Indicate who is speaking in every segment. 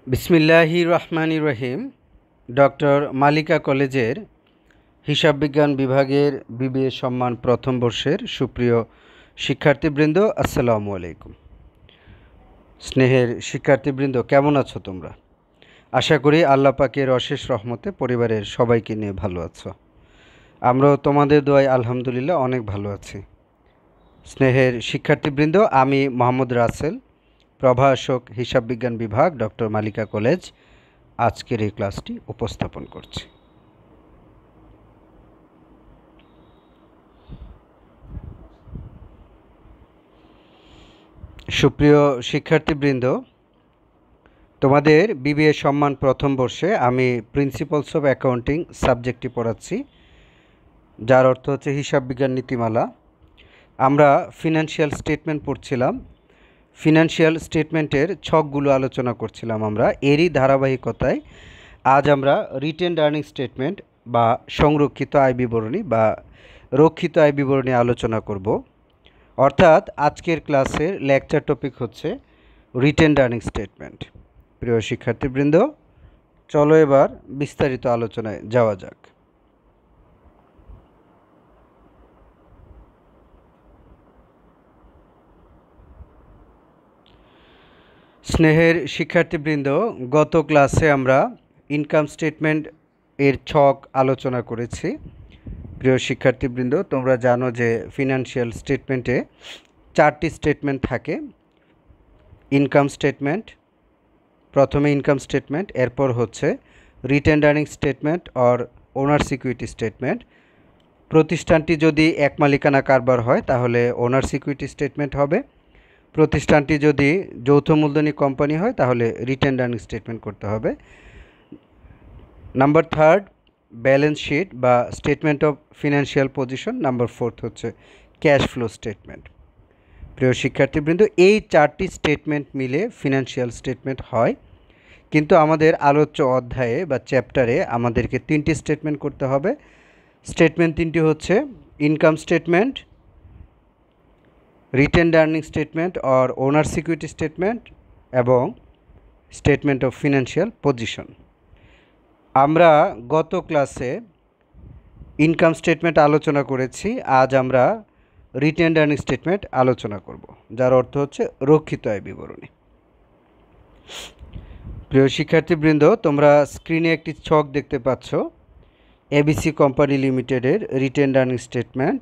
Speaker 1: বিসমিল্লাহির রহমানির রহিম। ডক্টর মালিকা কলেজের হিসাব বিজ্ঞান বিভাগের বিবিএ সম্মান প্রথম বর্ষের সুপ্রিয় শিক্ষার্থীবৃন্দ, আসসালামু আলাইকুম। স্নেহের শিক্ষার্থীবৃন্দ, কেমন আছো তোমরা? আশা করি আল্লাহ পাকের অশেষ রহমতে পরিবারের সবাইকে নিয়ে ভালো আছো। আমরাও তোমাদের দোয়ায় আলহামদুলিল্লাহ অনেক ভালো আছি। স্নেহের শিক্ষার্থীবৃন্দ, আমি মোহাম্মদ রাসেল, প্রভাষক, হিসাব বিজ্ঞান বিভাগ, ডক্টর মালিকা কলেজ, আজকের এই ক্লাসটি উপস্থাপন করছি। সুপ্রিয় শিক্ষার্থীবৃন্দ, তোমাদের বিবিএ সম্মান প্রথম বর্ষে আমি প্রিন্সিপালস অফ অ্যাকাউন্টিং সাবজেক্টটি পড়াচ্ছি, যার অর্থ হচ্ছে হিসাব বিজ্ঞান নীতিমালা। আমরা ফিনান্সিয়াল স্টেটমেন্ট পড়ছিলাম। ফিনান্সিয়াল স্টেটমেন্টের ছকগুলো আলোচনা করছিলাম আমরা। এরই ধারাবাহিকতায় আজ আমরা রিটেনড আর্নিং স্টেটমেন্ট বা সংরক্ষিত আয় বিবরণী বা রক্ষিত আয় বিবরণী আলোচনা করব। অর্থাৎ আজকের ক্লাসের লেকচার টপিক হচ্ছে রিটেনড আর্নিং স্টেটমেন্ট। প্রিয় শিক্ষার্থীবৃন্দ, চলো এবার বিস্তারিত আলোচনায় যাওয়া যাক। স্নেহের শিক্ষার্থীবৃন্দ, গত ক্লাসে আমরা ইনকাম স্টেটমেন্ট এর ছক আলোচনা করেছি। প্রিয় শিক্ষার্থীবৃন্দ, তোমরা জানো যে ফিনান্সিয়াল স্টেটমেন্টে 4টি স্টেটমেন্ট থাকে। ইনকাম স্টেটমেন্ট, প্রথমে ইনকাম স্টেটমেন্ট, এরপর হচ্ছে retained earning statement or owner security statement. প্রতিষ্ঠানটি যদি এক মালিকানা কারবার হয় তাহলে ওনার সিকিউরিটি স্টেটমেন্ট হবে। প্রতিষ্ঠানটি যদি যৌথ মূলধনী কোম্পানি হয় তাহলে রিটেনড আর্নিং স্টেটমেন্ট করতে হবে। নাম্বার 3 ব্যালেন্স শিট বা statement of financial position. Number 4 হচ্ছে ক্যাশ ফ্লো স্টেটমেন্ট। প্রিয় শিক্ষার্থীবৃন্দ, এই 4টি স্টেটমেন্ট মিলে ফিনান্সিয়াল স্টেটমেন্ট হয়, কিন্তু আমাদের আলোচ্য অধ্যায়ে বা চ্যাপ্টারে আমাদেরকে 3টি স্টেটমেন্ট করতে হবে। স্টেটমেন্ট 3টি হচ্ছে income statement, retained earning statement or owner security statement এবং স্টেটমেন্ট অফ ফিনান্সিয়াল পজিশন। আমরা গত ক্লাসে ইনকাম স্টেটমেন্ট আলোচনা করেছি। আজ আমরা রিটেনড আর্নিং স্টেটমেন্ট আলোচনা করব, যার অর্থ হচ্ছে রক্ষিত আয় বিবরণী। প্রিয় শিক্ষার্থীবৃন্দ, তোমরা স্ক্রিনে একটি ছক দেখতে পাচ্ছ, এবিসি কোম্পানি লিমিটেডের রিটেনড আর্নিং স্টেটমেন্ট।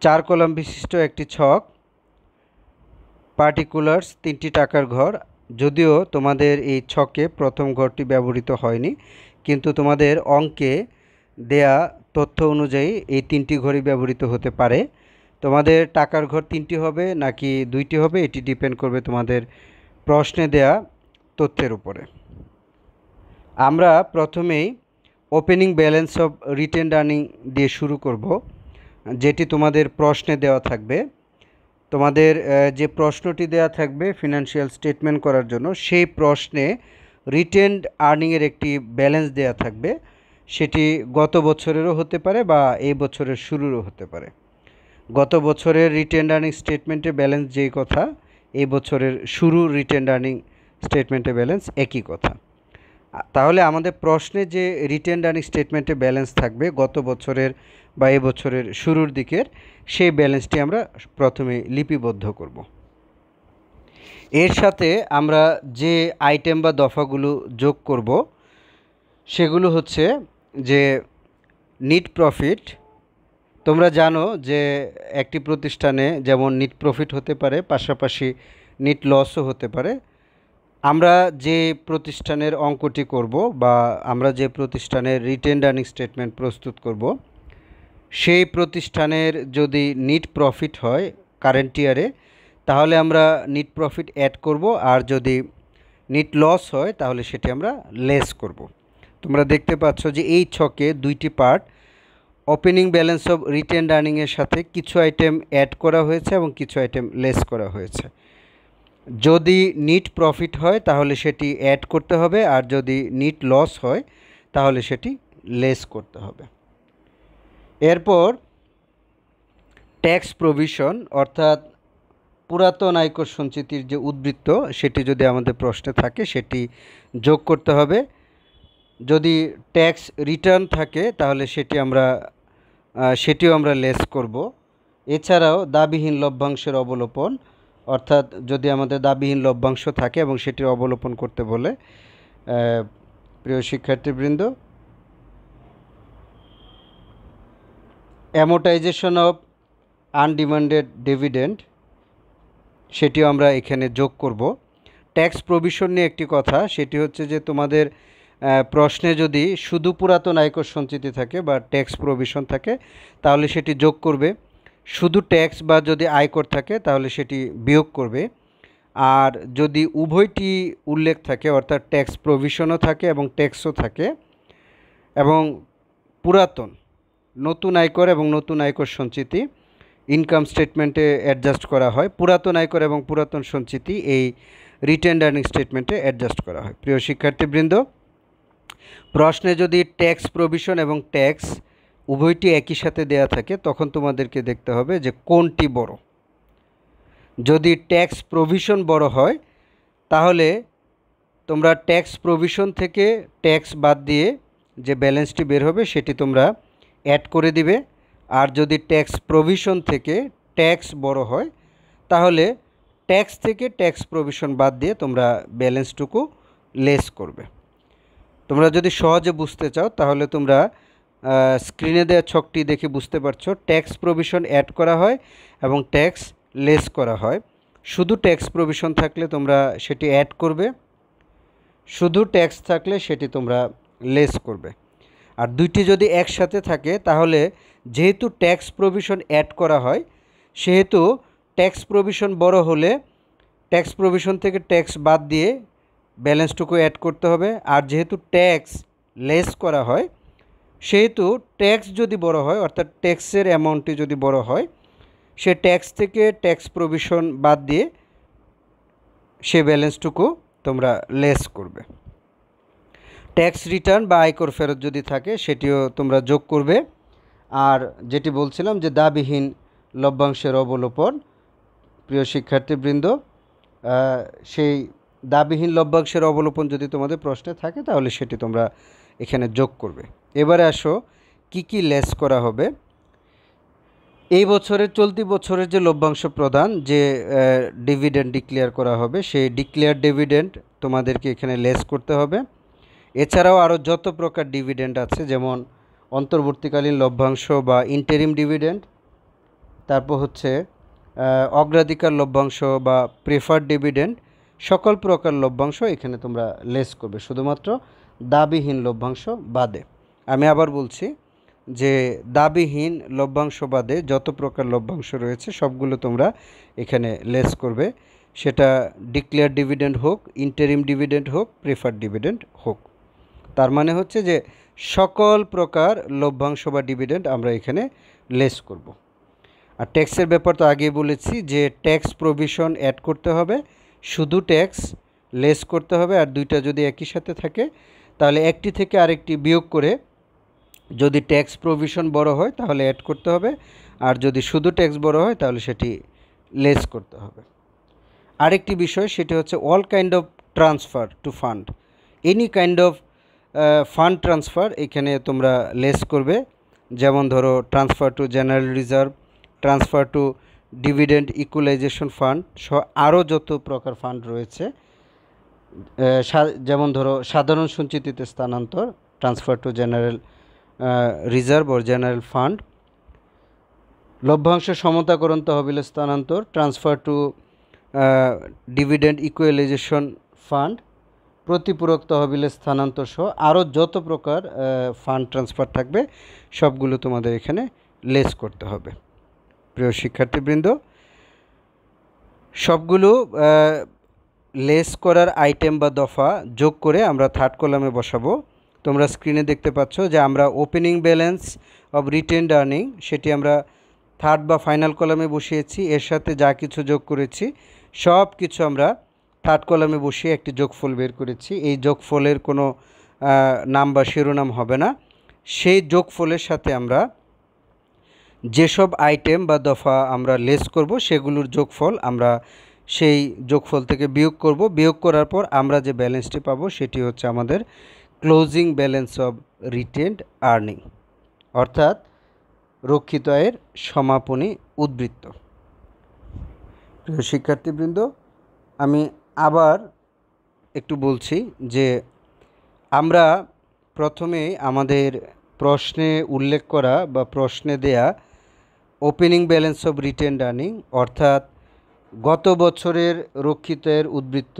Speaker 1: 4 কলাম বিশিষ্ট একটি ছক, পার্টিকুলার্স 3টি টাকার ঘর। যদিও তোমাদের এই ছকে প্রথম ঘরটি ব্যবহৃত হয়নি, কিন্তু তোমাদের অঙ্কে দেয়া তথ্য অনুযায়ী এই 3টি ঘরই ব্যবহৃত হতে পারে। তোমাদের টাকার ঘর 3টি হবে নাকি 2টি হবে, এটি ডিপেন্ড করবে তোমাদের প্রশ্নে দেয়া তথ্যের উপরে। আমরা প্রথমেই ওপেনিং ব্যালেন্স অফ রিটেনড আর্নিং দিয়ে শুরু করব, যেটি তোমাদের প্রশ্নে দেওয়া থাকবে। তোমাদের যে প্রশ্নটি দেওয়া থাকবে ফিনান্সিয়াল স্টেটমেন্ট করার জন্য, সেই প্রশ্নে রিটেনড আর্নিংয়ের একটি ব্যালেন্স দেওয়া থাকবে। সেটি গত বছরেরও হতে পারে বা এই বছরের শুরুরও হতে পারে। গত বছরের রিটেনড আর্নিং স্টেটমেন্টের ব্যালেন্স যেই কথা, এই বছরের শুরুর রিটেনড আর্নিং স্টেটমেন্টের ব্যালেন্স একই কথা। তাহলে আমাদের প্রশ্নে যে রিটেনড আর্নিং স্টেটমেন্টে ব্যালেন্স থাকবে গত বছরের বা এ বছরের শুরুর দিকের, সেই ব্যালেন্সটি আমরা প্রথমে লিপিবদ্ধ করব। এর সাথে আমরা যে আইটেম বা দফাগুলো যোগ করব সেগুলো হচ্ছে যে নিট প্রফিট। তোমরা জানো যে একটি প্রতিষ্ঠানে যেমন নিট প্রফিট হতে পারে, পাশাপাশি নিট লসও হতে পারে। আমরা যে প্রতিষ্ঠানের অঙ্কটি করব বা আমরা যে প্রতিষ্ঠানের রিটেনড আর্নিং স্টেটমেন্ট প্রস্তুত করব, সেই প্রতিষ্ঠানের যদি নিট প্রফিট হয় কারেন্ট ইয়ারে, তাহলে আমরা নিট প্রফিট অ্যাড করব, আর যদি নিট লস হয় তাহলে সেটি আমরা লেস করব। তোমরা দেখতে পাচ্ছ যে এই ছকে 2টি পার্ট, ওপেনিং ব্যালেন্স অফ রিটেনড আর্নিংয়ের সাথে কিছু আইটেম অ্যাড করা হয়েছে এবং কিছু আইটেম লেস করা হয়েছে। যদি নিট প্রফিট হয় তাহলে সেটি অ্যাড করতে হবে, আর যদি নিট লস হয় তাহলে সেটি লেস করতে হবে। এরপর ট্যাক্স প্রভিশন, অর্থাৎ পুরাতন আয়কর সঞ্চিতির যে উদ্বৃত্ত সেটি যদি আমাদের প্রশ্নে থাকে সেটি যোগ করতে হবে। যদি ট্যাক্স রিটার্ন থাকে তাহলে সেটিও আমরা লেস করব। এছাড়াও দাবিহীন লভ্যাংশের অবলোপন, অর্থাৎ যদি আমাদের দাবিহীন লভ্যাংশ থাকে এবং সেটির অবলোপন করতে বলে, প্রিয় শিক্ষার্থীবৃন্দ, অ্যামোর্টাইজেশন অফ আনডিমান্ডেড ডিভিডেন্ড সেটিও আমরা এখানে যোগ করব। ট্যাক্স প্রভিশন নিয়ে একটি কথা, সেটি হচ্ছে যে তোমাদের প্রশ্নে যদি শুধু পুরাতন আয়কর সঞ্চিতি থাকে বা ট্যাক্স প্রভিশন থাকে তাহলে সেটি যোগ করবে, শুধু ট্যাক্স বা যদি আয়কর থাকে তাহলে সেটি বিয়োগ করবে। আর যদি উভয়টি উল্লেখ থাকে, অর্থাৎ ট্যাক্স প্রভিশনও থাকে এবং ট্যাক্সও থাকে এবং পুরাতন নতুন আয়কর এবং নতুন আয়কর সঞ্চিতি ইনকাম স্টেটমেন্টে অ্যাডজাস্ট করা হয়, পুরাতন আয়কর এবং পুরাতন সঞ্চিতি এই রিটেন্ড আর্নিং স্টেটমেন্টে অ্যাডজাস্ট করা হয়। প্রিয় শিক্ষার্থীবৃন্দ, প্রশ্নে যদি ট্যাক্স প্রভিশন এবং ট্যাক্স উভয়টি একই সাথে দেয়া থাকে তখন তোমাদেরকে দেখতে হবে যে কোনটি বড়। যদি ট্যাক্স প্রভিশন বড় হয় তাহলে তোমরা ট্যাক্স প্রভিশন থেকে ট্যাক্স বাদ দিয়ে যে ব্যালেন্সটি বের হবে সেটি তোমরা অ্যাড করে দিবে। আর যদি ট্যাক্স প্রভিশন থেকে ট্যাক্স বড় হয় তাহলে ট্যাক্স থেকে ট্যাক্স প্রভিশন বাদ দিয়ে তোমরা ব্যালেন্সটুকু লেস করবে। তোমরা যদি সহজে বুঝতে চাও তাহলে তোমরা স্ক্রিনে দেওয়া ছকটি দেখে বুঝতে পারছো, ট্যাক্স প্রভিশন অ্যাড করা হয় এবং ট্যাক্স লেস করা হয়। শুধু ট্যাক্স প্রভিশন থাকলে তোমরা সেটি অ্যাড করবে, শুধু ট্যাক্স থাকলে সেটি তোমরা লেস করবে। আর দুইটি যদি একসাথে থাকে তাহলে যেহেতু ট্যাক্স প্রভিশন অ্যাড করা হয় সেহেতু ট্যাক্স প্রভিশন বড় হলে ট্যাক্স প্রভিশন থেকে ট্যাক্স বাদ দিয়ে ব্যালেন্সটুকু অ্যাড করতে হবে। আর যেহেতু ট্যাক্স লেস করা হয় সেহেতু ট্যাক্স যদি বড় হয়, অর্থাৎ ট্যাক্সের অ্যামাউন্টটি যদি বড় হয়, সে ট্যাক্স থেকে ট্যাক্স প্রভিশন বাদ দিয়ে সে ব্যালেন্সটুকু তোমরা লেস করবে। ট্যাক্স রিটার্ন বা আয়কর ফেরত যদি থাকে সেটিও তোমরা যোগ করবে। আর যেটি বলছিলাম যে দাবিহীন লভ্যাংশের অবলোপন, প্রিয় শিক্ষার্থীবৃন্দ, সেই দাবিহীন লভ্যাংশের অবলোপন যদি তোমাদের প্রশ্নে থাকে তাহলে সেটি তোমরা এখানে যোগ করবে। এবারে আসো কি কি লেস করা হবে। এই বছরের চলতি বছরের যে লভ্যাংশ প্রদান যে ডিভিডেন্ড ডিক্লেয়ার করা হবে সেই ডিক্লেয়ার ডিভিডেন্ড তোমাদেরকে এখানে লেস করতে হবে। এছাড়াও আরও যত প্রকার ডিভিডেন্ড আছে, যেমন অন্তর্বর্তীকালীন লভ্যাংশ বা ইন্টারিম ডিভিডেন্ড, তারপর হচ্ছে অগ্রাধিকার লভ্যাংশ বা প্রেফার্ড ডিভিডেন্ড, সকল প্রকার লভ্যাংশ এখানে তোমরা লেস করবে, শুধুমাত্র দাবিহীন লভ্যাংশ বাদে। আমি আবার বলছি যে দাবিহীন লভ্যাংশ বাদে যত প্রকার লভ্যাংশ রয়েছে সবগুলো তোমরা এখানে লেস করবে, সেটা ডিক্লেয়ার ডিভিডেন্ড হোক, ইন্টারিম ডিভিডেন্ড হোক, প্রেফার্ড ডিভিডেন্ড হোক। তার মানে হচ্ছে যে সকল প্রকার লভ্যাংশ বা ডিভিডেন্ড আমরা এখানে লেস করব। আর ট্যাক্সের ব্যাপার তো আগেই বলেছি যে ট্যাক্স প্রভিশন অ্যাড করতে হবে, শুধু ট্যাক্স লেস করতে হবে। আর দুইটা যদি একই সাথে থাকে তাহলে একটি থেকে আরেকটি বিয়োগ করে যদি ট্যাক্স প্রভিশন বড় হয় তাহলে অ্যাড করতে হবে, আর যদি শুধু ট্যাক্স বড় হয় তাহলে সেটি লেস করতে হবে। আরেকটি বিষয় সেটি হচ্ছে all kind of transfer to fund, any kind of fund transfer এখানে তোমরা লেস করবে। যেমন ধরো transfer to general reserve, transfer to dividend equalisation fund সহ আরও যত প্রকার ফান্ড রয়েছে, যেমন ধরো সাধারণ সঞ্চিতিতে স্থানান্তর, ট্রান্সফার টু জেনারেল রিজার্ভ ও জেনারেল ফান্ড, লভ্যাংশ সমতাকরণ তহবিলে স্থানান্তর, transfer to dividend equalisation fund, প্রতিপূরক তহবিলে স্থানান্তর সহ আরও যত প্রকার ফান্ড ট্রান্সফার থাকবে সবগুলো তোমাদের এখানে লেস করতে হবে। প্রিয় শিক্ষার্থীবৃন্দ, সবগুলো লেস করার আইটেম বা দফা যোগ করে আমরা থার্ড কলামে বসাবো। তোমরা স্ক্রিনে দেখতে পাচ্ছ যে আমরা opening balance of retained earning সেটি আমরা থার্ড বা ফাইনাল কলামে বসিয়েছি, এর সাথে যা কিছু যোগ করেছি সব কিছু আমরা থার্ড কলামে বসিয়ে একটি যোগফল বের করেছি। এই যোগফলের কোনো নাম বা শিরোনাম হবে না, সেই যোগফলের সাথে আমরা যেসব আইটেম বা দফা আমরা লেস করব সেগুলোর যোগফল আমরা সেই যোগফল থেকে বিয়োগ করব। বিয়োগ করার পর আমরা যে ব্যালেন্সটি পাবো সেটি হচ্ছে আমাদের closing balance of retained earning, অর্থাৎ রক্ষিত আয়ের সমাপনী উদ্বৃত্ত। প্রিয় শিক্ষার্থীবৃন্দ, আমি আবার একটু বলছি যে আমরা প্রথমেই আমাদের প্রশ্নে উল্লেখ করা বা প্রশ্নে দেয়া opening balance of retained earning, অর্থাৎ গত বছরের রক্ষিত আয়ের উদ্বৃত্ত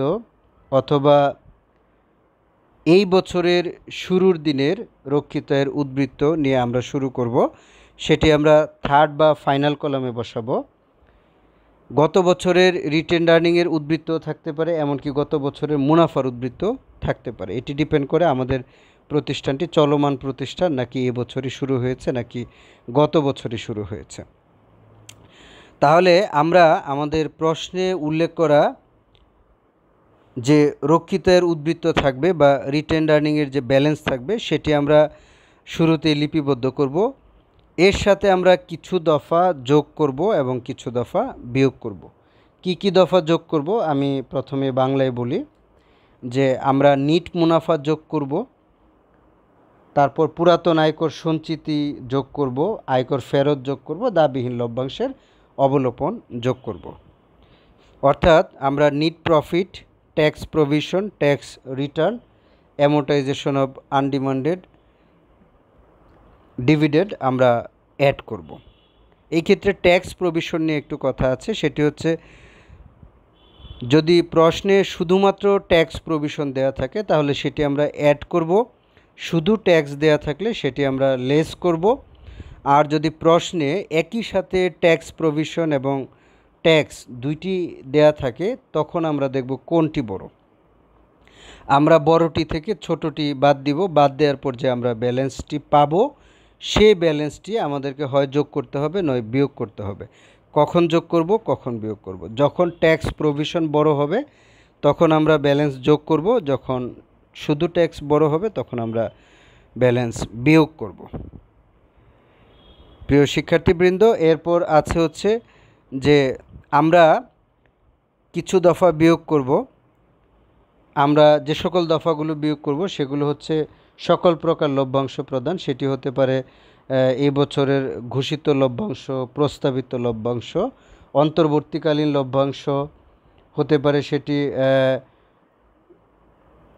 Speaker 1: অথবা এই বছরের শুরুর দিনের রক্ষিত আয়ের উদ্বৃত্ত নিয়ে আমরা শুরু করব। সেটি আমরা থার্ড বা ফাইনাল কলামে বসাবো। গত বছরের রিটেন্ড আর্নিংয়ের উদ্বৃত্ত থাকতে পারে, এমনকি গত বছরের মুনাফার উদ্বৃত্ত থাকতে পারে। এটি ডিপেন্ড করে আমাদের প্রতিষ্ঠানটি চলমান প্রতিষ্ঠান নাকি এবছরই শুরু হয়েছে নাকি গত বছরই শুরু হয়েছে। তাহলে আমরা আমাদের প্রশ্নে উল্লেখ করা যে রক্ষিত আয়ের উদ্বৃত্ত থাকবে বা রিটেন্ড আর্নিংয়ের যে ব্যালেন্স থাকবে সেটি আমরা শুরুতে লিপিবদ্ধ করব। এর সাথে আমরা কিছু দফা যোগ করব এবং কিছু দফা বিয়োগ করব। কি কি দফা যোগ করব আমি প্রথমে বাংলায় বলি যে আমরা নিট মুনাফা যোগ করব, তারপর পুরাতন আয়কর সঞ্চিতি যোগ করব, আয়কর ফেরত যোগ করব, দাবিহীন লভ্যাংশের অবলোপন যোগ করব। অর্থাৎ আমরা net profit, tax provision, tax return, amortisation of undemanded dividend আমরা অ্যাড করব। এই ক্ষেত্রে ট্যাক্স প্রভিশন নিয়ে একটু কথা আছে। সেটি হচ্ছে যদি প্রশ্নে শুধুমাত্র ট্যাক্স প্রভিশন দেওয়া থাকে তাহলে সেটি আমরা অ্যাড করব, শুধু ট্যাক্স দেওয়া থাকলে সেটি আমরা লেস করব। আর যদি প্রশ্নে একই সাথে ট্যাক্স প্রভিশন এবং ট্যাক্স দুইটি দেয়া থাকে তখন আমরা দেখব কোনটি বড়। আমরা বড়টি থেকে ছোটটি বাদ দিব, বাদ দেওয়ার পর যে আমরা ব্যালেন্সটি পাবো সেই ব্যালেন্সটি আমাদেরকে হয় যোগ করতে হবে নয় বিয়োগ করতে হবে। কখন যোগ করব, কখন বিয়োগ করব? যখন ট্যাক্স প্রভিশন বড় হবে তখন আমরা ব্যালেন্স যোগ করব, যখন শুধু ট্যাক্স বড় হবে তখন আমরা ব্যালেন্স বিয়োগ করব। প্রিয় শিক্ষার্থীবৃন্দ, এরপর আছে হচ্ছে যে আমরা কিছু দফা বিয়োগ করব। আমরা যে সকল দফাগুলো বিয়োগ করব সেগুলো হচ্ছে সকল প্রকার লভ্যাংশ প্রদান, সেটি হতে পারে এই বছরের ঘোষিত লভ্যাংশ, প্রস্তাবিত লভ্যাংশ, অন্তর্বর্তীকালীন লভ্যাংশ হতে পারে, সেটি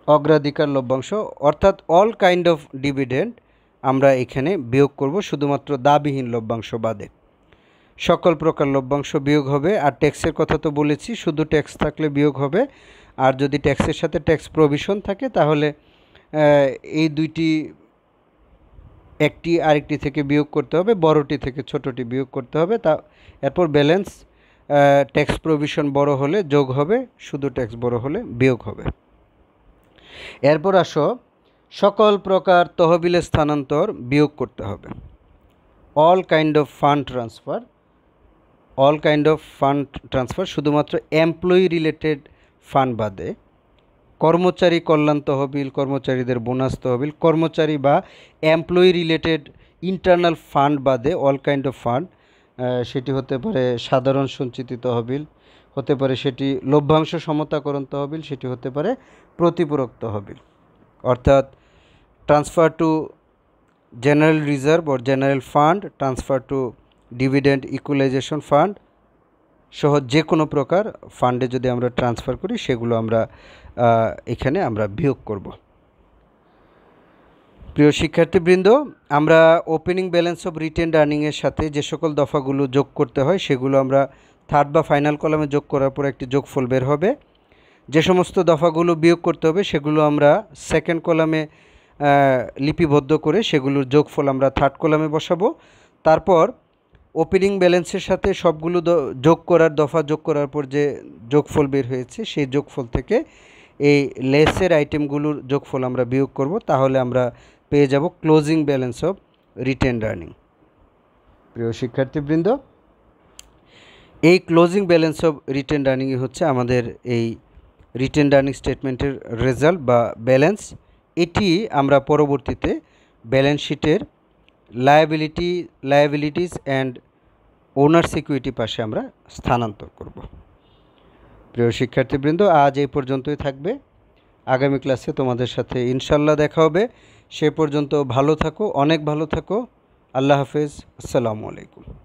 Speaker 1: অগ্রাধিকার লভ্যাংশ, অর্থাৎ অল কাইন্ড অফ ডিভিডেন্ড আমরা এখানে বিয়োগ করব, শুধুমাত্র দাবিহীন লভ্যাংশ বাদে। সকল প্রকার লভ্যাংশ বিয়োগ হবে। আর ট্যাক্সের কথা তো বলেছি, শুধু ট্যাক্স থাকলে বিয়োগ হবে, আর যদি ট্যাক্সের সাথে ট্যাক্স প্রভিশন থাকে তাহলে এই দুইটি একটি আরেকটি থেকে বিয়োগ করতে হবে, বড়টি থেকে ছোটটি বিয়োগ করতে হবে। তা এরপর ব্যালেন্স ট্যাক্স প্রভিশন বড় হলে যোগ হবে, শুধু ট্যাক্স বড় হলে বিয়োগ হবে। এরপর আসো সকল প্রকার তহবিলের স্থানান্তর বিয়োগ করতে হবে। All kind of fund transfer, all kind of fund transfer শুধুমাত্র এমপ্লয়ি রিলেটেড ফান্ড বাদে, কর্মচারী কল্যাণ তহবিল, কর্মচারীদের বোনাস তহবিল, কর্মচারী বা এমপ্লয়ি রিলেটেড ইন্টারনাল ফান্ড বাদে অল কাইন্ড অফ ফান্ড, সেটি হতে পারে সাধারণ সঞ্চিতি তহবিল, হতে পারে সেটি লভ্যাংশ সমতাকরণ তহবিল, সেটি হতে পারে প্রতিপূরক তহবিল, অর্থাৎ transfer to general reserve or general fund, transfer to dividend equalisation fund সহ যে কোনো প্রকার ফান্ডে যদি আমরা ট্রান্সফার করি সেগুলো আমরা এখানে আমরা বিয়োগ করব। প্রিয় শিক্ষার্থীবৃন্দ, আমরা ওপেনিং ব্যালেন্স অফ রিটেন্ড আর্নিংয়ের সাথে যে সকল দফাগুলো যোগ করতে হয় সেগুলো আমরা থার্ড বা ফাইনাল কলামে যোগ করার পর একটি যোগফল বের হবে। যে সমস্ত দফাগুলো বিয়োগ করতে হবে সেগুলো আমরা সেকেন্ড কলামে লিপিবদ্ধ করে সেগুলোর যোগফল আমরা থার্ড কলামে বসাবো। তারপর ওপেনিং ব্যালেন্সের সাথে সবগুলো যোগ করার দফা যোগ করার পর যে যোগফল বের হয়েছে সেই যোগফল থেকে এই লেসের আইটেমগুলোর যোগফল আমরা বিয়োগ করব, তাহলে আমরা পেয়ে যাব closing balance of retained earning. প্রিয় শিক্ষার্থীবৃন্দ, এই ক্লোজিং ব্যালেন্স অফ রিটেন্ড আর্নিংই হচ্ছে আমাদের এই রিটেন্ড আর্নিং স্টেটমেন্টের রেজাল্ট বা ব্যালেন্স। এটি আমরা পরবর্তীতে ব্যালেন্স শিটের লায়াবিলিটিস অ্যান্ড ওনার সিকিউরিটি পাশে আমরা স্থানান্তর করব। প্রিয় শিক্ষার্থীবৃন্দ, আজ এই পর্যন্তই থাকবে। আগামী ক্লাসে তোমাদের সাথে ইনশাল্লাহ দেখা হবে। সে পর্যন্ত ভালো থাকো, অনেক ভালো থাকো। আল্লাহ হাফেজ। আসসালামু আলাইকুম।